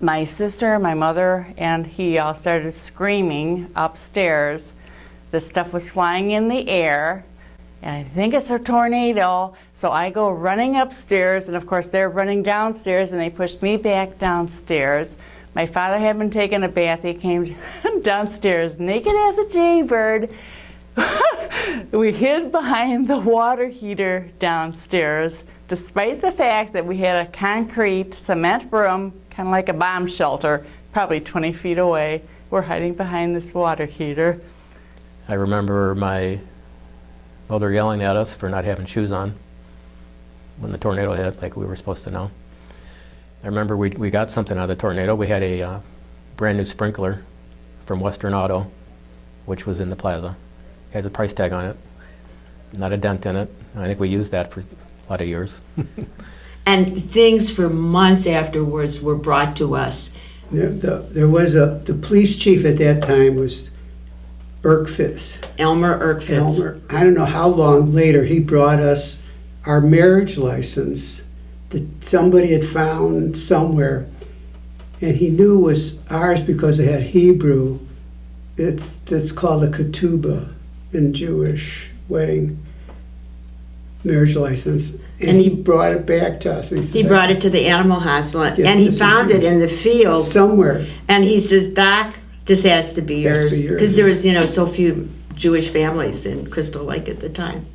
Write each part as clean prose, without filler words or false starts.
my sister, my mother, and he all started screaming upstairs. The stuff was flying in the air, and I think it's a tornado. So I go running upstairs, and of course they're running downstairs, and they pushed me back downstairs. My father had been taking a bath. He came downstairs naked as a jaybird. We hid behind the water heater downstairs, despite the fact that we had a concrete cement room, kind of like a bomb shelter, probably 20 feet away. We're hiding behind this water heater. I remember my mother yelling at us for not having shoes on when the tornado hit, like we were supposed to know. I remember we got something out of the tornado. We had a brand new sprinkler from Western Auto, which was in the plaza. It had a price tag on it, not a dent in it. I think we used that for a lot of years. And things for months afterwards were brought to us. There was the police chief at that time was Erkfitz. Elmer Erkfitz. Elmer. I don't know how long later he brought us our marriage license that somebody had found somewhere, and he knew it was ours because it had Hebrew. It's called a ketubah in Jewish wedding marriage license, and he brought it back to us. He brought it to the animal hospital, Yes, and he this found was it in the field. somewhere. And he says, Doc, this has to be Has to yours. be yours. Because there was, so few Jewish families in Crystal Lake at the time.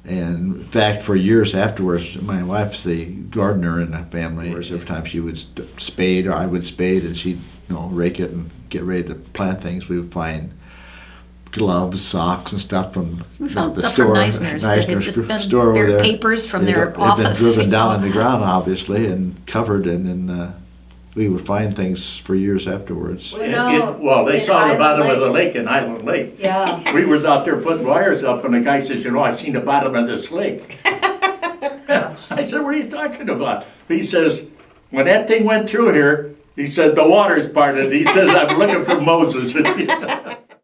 And in fact, for years afterwards, my wife's the gardener in the family. Every time she would spade, or I would spade, and she'd rake it and get ready to plant things, we would find gloves, socks, and stuff from We found the stuff store. from Neisner's that had just been store over bare there. papers from their They'd office. been driven down in the ground, obviously, and covered, and then we would find things for years afterwards. Well, they saw the bottom of the lake in Island Lake. Yeah. We was out there putting wires up, and the guy says, I seen the bottom of this lake. I said, what are you talking about? He says, when that thing went through here, he said, the water's parted. He says, I'm looking for Moses.